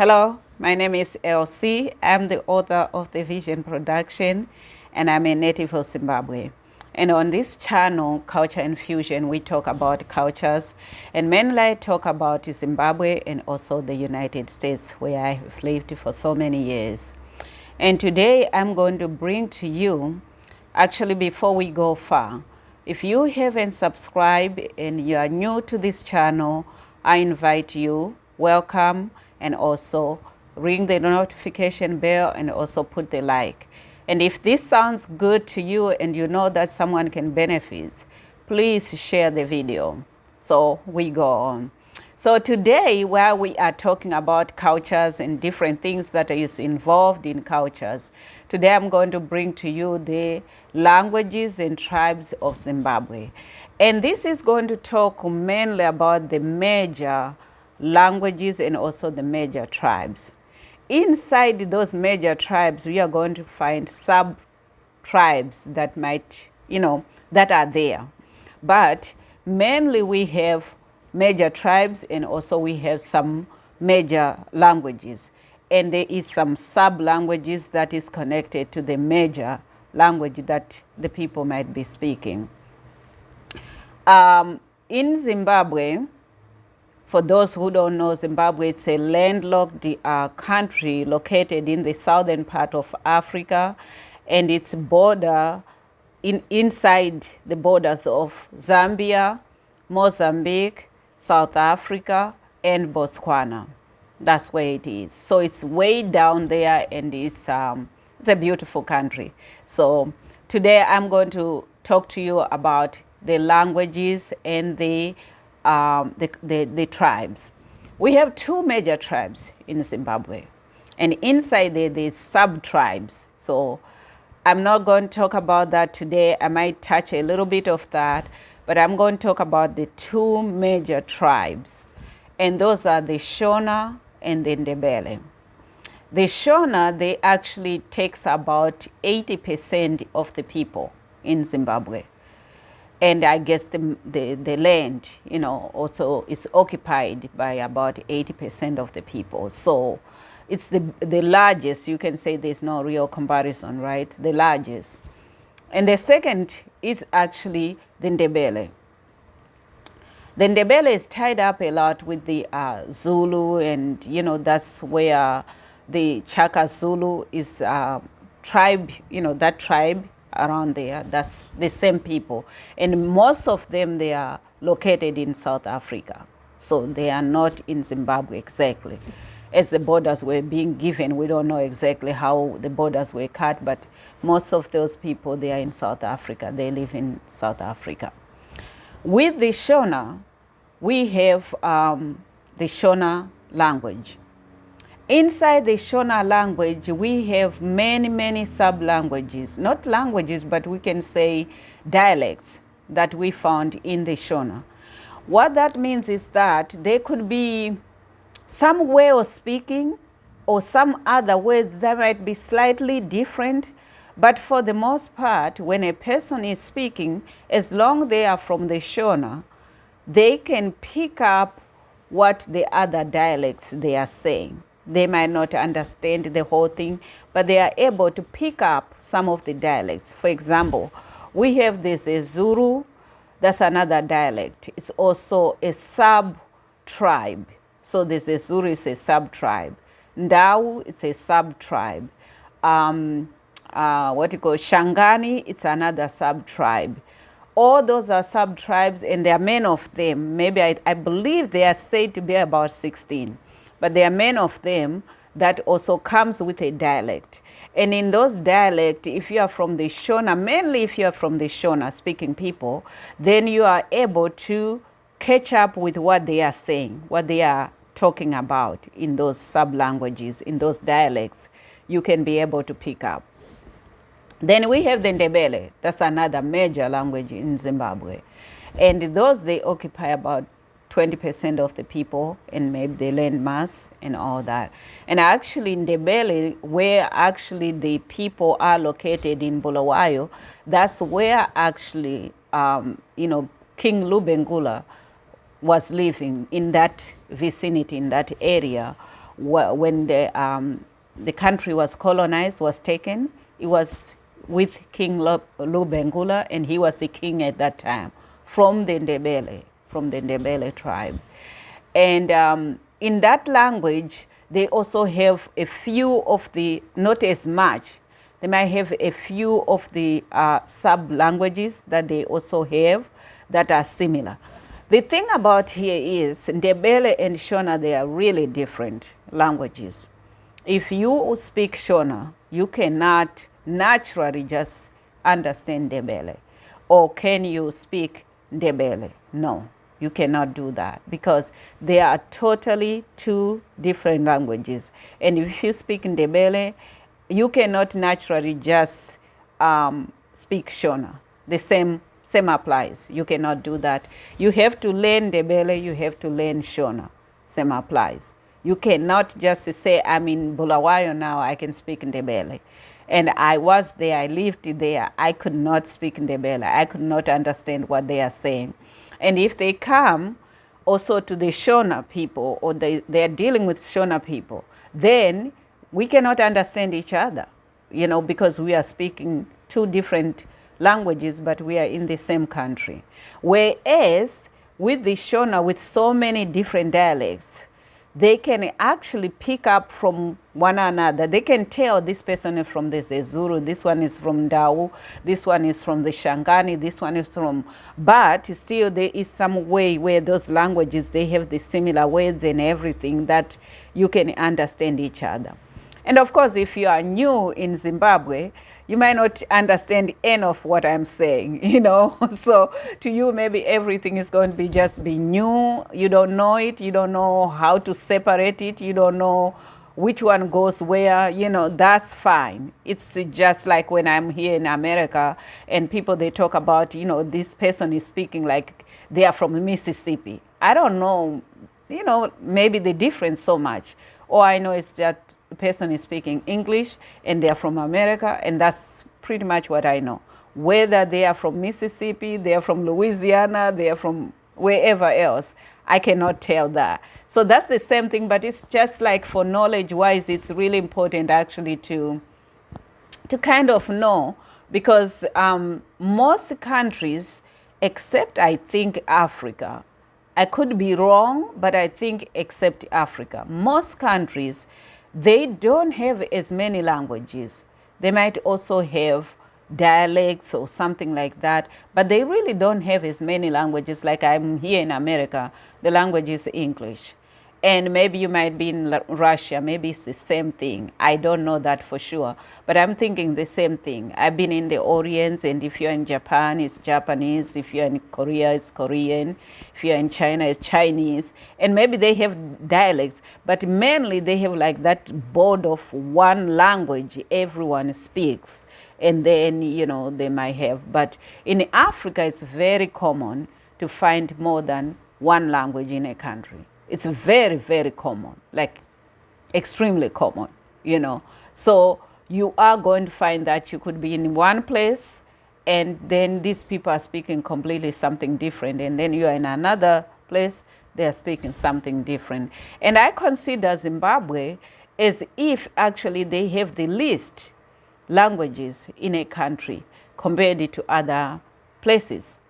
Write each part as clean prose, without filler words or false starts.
Hello, my name is LC. I'm the author of the Vision Production, and I'm a native of Zimbabwe. And on this channel, Culture and Fusion, we talk about cultures, and mainly I talk about Zimbabwe and also the United States, where I have lived for so many years. And today I'm going to bring to you, actually before we go far, if you haven't subscribed and you are new to this channel, I invite you, welcome, and also ring the notification bell and also put the like. And if this sounds good to you and you know that someone can benefit, please share the video. So we go on. So today, while we are talking about cultures and different things that is involved in cultures, today I'm going to bring to you the languages and tribes of Zimbabwe. And this is going to talk mainly about the major languages and also the major tribes. Inside those major tribes, we are going to find sub-tribes that might, that are there. But mainly we have major tribes and also we have some major languages. And there is some sub-languages that is connected to the major language that the people might be speaking. In Zimbabwe, for those who don't know, Zimbabwe is a landlocked country located in the southern part of Africa, and its border inside the borders of Zambia, Mozambique, South Africa, and Botswana. That's where it is. So it's way down there, and it's a beautiful country. So today I'm going to talk to you about the languages and the tribes. We have two major tribes in Zimbabwe, and inside there there's sub-tribes. So I'm not going to talk about that today. I might touch a little bit of that, but I'm going to talk about the two major tribes, and those are the Shona and the Ndebele. The Shona, they actually takes about 80% of the people in Zimbabwe. And I guess the land, also is occupied by about 80% of the people. So it's the largest. You can say there's no real comparison, right? The largest. And the second is actually the Ndebele. The Ndebele is tied up a lot with the Zulu, and, that's where the Chaka Zulu is tribe, that tribe around there, that's the same people. And most of them, they are located in South Africa. So they are not in Zimbabwe exactly. As the borders were being given, we don't know exactly how the borders were cut, but most of those people, they are in South Africa. They live in South Africa. With the Shona, we have the Shona language. Inside the Shona language, we have many sub-languages, not languages, but we can say dialects that we found in the Shona. What that means is that there could be some way of speaking or some other words that might be slightly different, but for the most part, when a person is speaking, as long as they are from the Shona, they can pick up what the other dialects they are saying. They might not understand the whole thing, but they are able to pick up some of the dialects. For example, we have this Zulu, that's another dialect. It's also a sub-tribe. So this Zulu is a sub-tribe. Ndau is a sub-tribe. Shangani, it's another sub-tribe. All those are sub-tribes, and there are many of them. Maybe I believe they are said to be about 16. But there are many of them that also comes with a dialect. And in those dialects, if you are from the Shona, mainly if you are from the Shona speaking people, then you are able to catch up with what they are saying, what they are talking about in those sub-languages, in those dialects, you can be able to pick up. Then we have the Ndebele. That's another major language in Zimbabwe. And those, they occupy about 20% of the people and maybe the land mass and all that. And actually in Ndebele, where actually the people are located in Bulawayo, that's where actually, King Lubengula was living, in that vicinity, in that area, when the country was colonized, was taken, it was with King Lubengula, and he was the king at that time from the Ndebele tribe. And in that language, they also have a few of the, not as much, they might have a few of the sub-languages that they also have that are similar. The thing about here is Ndebele and Shona, they are really different languages. If you speak Shona, you cannot naturally just understand Ndebele. Or can you speak Ndebele? No, you cannot do that because they are totally two different languages. And if you speak Ndebele, you cannot naturally just speak Shona. The same applies. You cannot do that. You have to learn Ndebele, you have to learn Shona. Same applies. You cannot just say, I'm in Bulawayo now, I can speak Ndebele. And I was there, I lived there, I could not speak Ndebele. I could not understand what they are saying. And if they come also to the Shona people, or they are dealing with Shona people, then we cannot understand each other, you know, because we are speaking two different languages, but we are in the same country. Whereas with the Shona, with so many different dialects, they can actually pick up from one another. They can tell this person is from the Zezuru, this one is from Dau, this one is from the Shangani, this one is from... But still there is some way where those languages, they have the similar words and everything that you can understand each other. And of course, if you are new in Zimbabwe, you might not understand any of what I'm saying, you know. So to you, maybe everything is going to be just be new. You don't know it. You don't know how to separate it. You don't know which one goes where, you know, that's fine. It's just like when I'm here in America and people, they talk about, you know, this person is speaking like they are from Mississippi. I don't know, you know, maybe the difference so much. All I know is that the person is speaking English and they're from America, and that's pretty much what I know. Whether they are from Mississippi, they are from Louisiana, they are from wherever else, I cannot tell that. So that's the same thing, but it's just like for knowledge-wise, it's really important actually to kind of know, because most countries, except I think Africa, I could be wrong, but I think except Africa, most countries, they don't have as many languages. They might also have dialects or something like that, but they really don't have as many languages. Like I'm here in America, the language is English. And maybe you might be in Russia, maybe it's the same thing. I don't know that for sure, but I'm thinking the same thing. I've been in the Orient, and if you're in Japan, it's Japanese. If you're in Korea, it's Korean. If you're in China, it's Chinese. And maybe they have dialects, but mainly they have like that board of one language everyone speaks. And then, you know, they might have. But in Africa, it's very common to find more than one language in a country. It's very, very common, like extremely common, you know. So you are going to find that you could be in one place and then these people are speaking completely something different. And then you are in another place, they are speaking something different. And I consider Zimbabwe as if actually they have the least languages in a country compared to other places.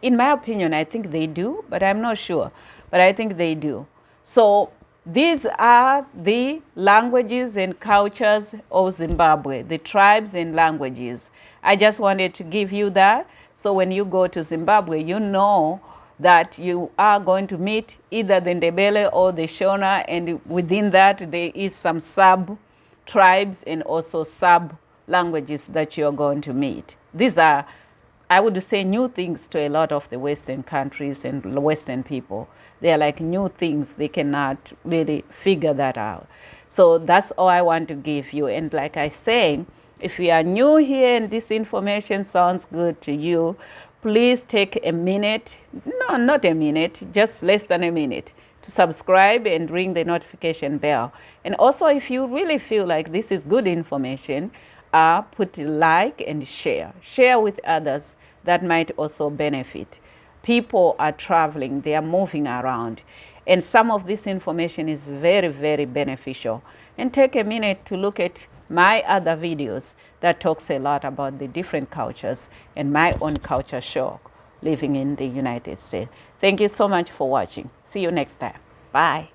In my opinion, I think they do, but I'm not sure. But I think they do. So these are the languages and cultures of Zimbabwe, the tribes and languages. I just wanted to give you that. So when you go to Zimbabwe, you know that you are going to meet either the Ndebele or the Shona, and within that there is some sub-tribes and also sub-languages that you're going to meet. These are, I would say, new things to a lot of the Western countries and Western people. They are like new things. They cannot really figure that out. So that's all I want to give you. And like I say, if you are new here and this information sounds good to you, please take a minute, no, not a minute, just less than a minute, to subscribe and ring the notification bell. And also, if you really feel like this is good information, put like and share. Share with others that might also benefit. People are traveling, they are moving around. And some of this information is very, very beneficial. And take a minute to look at my other videos that talks a lot about the different cultures and my own culture shock living in the United States. Thank you so much for watching. See you next time. Bye.